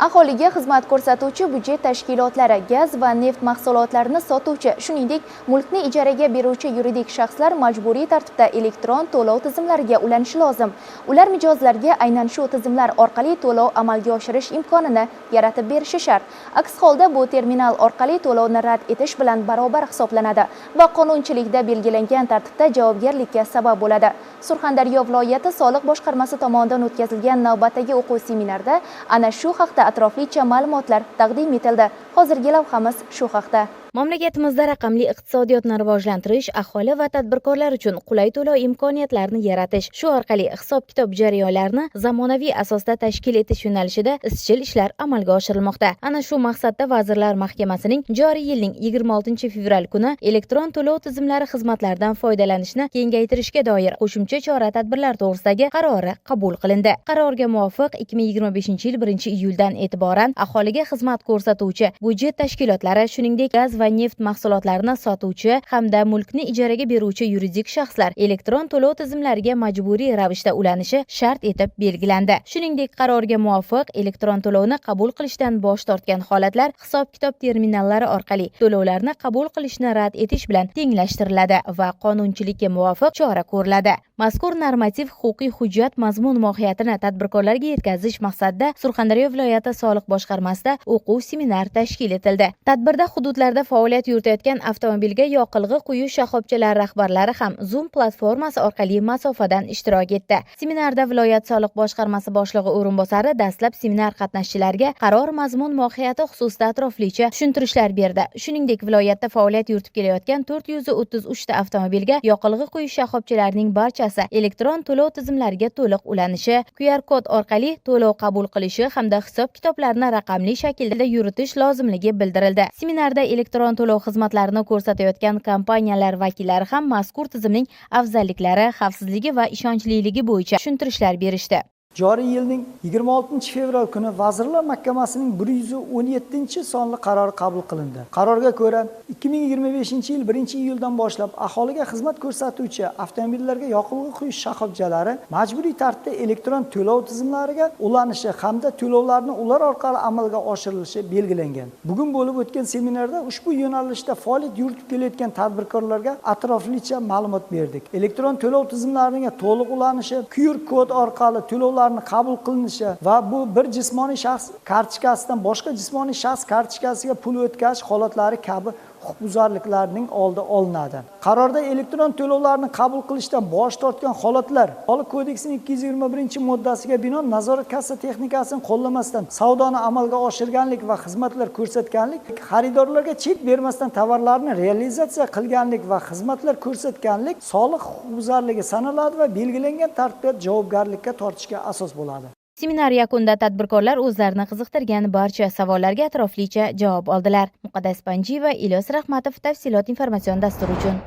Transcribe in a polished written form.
Aholiga xizmat ko'rsatuvchi byudjet tashkilotlari, gaz va neft mahsulotlarini sotuvchi, shuningdek, mulkni ijaraga beruvchi yuridik shaxslar majburiy tartibda elektron to'lov tizimlariga ulanishi lozim. Ular mijozlarga aynan shu tizimlar orqali to'lov amalga oshirish imkonini yaratib berishi shart. Aks holda bu terminal orqali to'lovni rad etish bilan barobar hisoblanadi va qonunchilikda belgilangan tartibda javobgarlikka sabab bo'ladi. Surxondaryo viloyati soliq boshqarmasi tomonidan o'tkazilgan navbatdagi o'quv seminarda ana shu haqda atroflicha ma'lumotlar taqdim etildi. Hozirgi lavhamiz shu haqda. Mamlakatimizda raqamli iqtisodiyotni rivojlantirish, aholi va tadbirkorlar uchun qulay to'lov imkoniyatlarini yaratish, shu orqali hisob-kitob jarayonlarini zamonaviy asosda tashkil etish yo'nalishida izchil ishlar amalga oshirilmoqda. Ana shu maqsadda Vazirlar Mahkamasining joriy yilning 26 fevral kuni elektron to'lov tizimlari xizmatlaridan foydalanishni kengaytirishga doir qo'shimcha chora-tadbirlar to'g'risidagi qarori qabul qilindi. Qarorga muvofiq 2025-yil 1-iyuldan e'tiboran aholiga xizmat ko'rsatuvchi byudjet tashkilotlari, shuningdek gaz va neft mahsulotlarini sotuvchi hamda mulkni ijaraga beruvchi yuridik shaxslar elektron to'lov tizimlariga majburiy ravishda ulanishi shart etib belgilandi. Shuningdek, qarorga muvofiq elektron to'lovni qabul qilishdan bosh tortgan holatlar hisob-kitob terminallari orqali to'lovlarni qabul qilishni rad etish bilan tenglashtiriladi va qonunchilikka muvofiq chora ko'riladi. Mazkur normativ huquqiy hujjat mazmun mohiyatini tadbirkorlarga yetkazish maqsadida Surxondaryo viloyati soliq boshqarmasida o'quv seminar tashkil etildi. Tadbirda hududlarda faoliyat yuritayotgan avtomobilga yoqilg'i quyish shoxobchalari rahbarlari ham Zoom platformasi orqali masofadan ishtirok etdi. Seminarda viloyat soliq boshqarmasi boshlig'i o'rinbosari dastlab seminar qatnashchilariga qaror mazmun mohiyati xususida atroflicha tushuntirishlar berdi. Shuningdek, viloyatda faoliyat yuritib kelayotgan 433 ta avtomobilga yoqilg'i quyish shoxobchalarining barchasi elektron to'lov tizimlariga to'liq ulanishi, QR kod orqali to'lov qabul qilishi hamda hisob-kitoblarni raqamli shaklda yuritish lozimligi bildirildi. Seminarda elektron to'lov xizmatlarini ko'rsatayotgan kompaniyalar vakillari ham mazkur tizimning afzalliklari, xavfsizligi va ishonchliligi bo'yicha tushuntirishlar berishdi. Joriy yilning 26 fevral kuni Vazirlar Mahkamasining 117-sonli qarori qabul qilindi. Qarorga ko'ra, 2025-yil 1-iyuldan boshlab aholiga xizmat ko'rsatuvchi avtomobillarga yoqilg'i quyish shoxobchalari majburiy tartibda elektron to'lov tizimlariga ulanishi hamda to'lovlarni ular orqali amalga oshirilishi belgilangan. Bugun bo'lib o'tgan seminarda ushbu yo'nalishda faoliyat yuritib kelayotgan tadbirkorlarga atroflicha ma'lumot berdik. Elektron to'lov tizimlariga to'liq ulanishi, QR kod orqali to'lovlar qabul qilinishi va bu bir jismoniy shaxs kartochkasidan boshqa jismoniy shaxs kartochkasiga pul o'tkazish holatlari kabi huquqbuzarliklarning oldi olinadi. Qarorda elektron to'lovlarni qabul qilishdan bosh tortgan holatlar Soliq kodeksining 221-moddasiga binoan nazorat kassa texnikasini qo'llamasdan savdoni amalga oshirganlik va xizmatlar ko'rsatganlik, xaridorlarga chek bermasdan tovarlarni realizatsiya qilganlik va xizmatlar ko'rsatganlik soliq huquqbuzarligi sanaladi va belgilangan tartibda javobgarlikka tortishga asos bo'ladi. Seminar yakunida tadbirkorlar o'zlarini qiziqtirgan barcha savollarga atroflicha javob oldilar. Muqaddas Panjiyev va Ilyos Rahmatov tafsilot informatsion dastur uchun.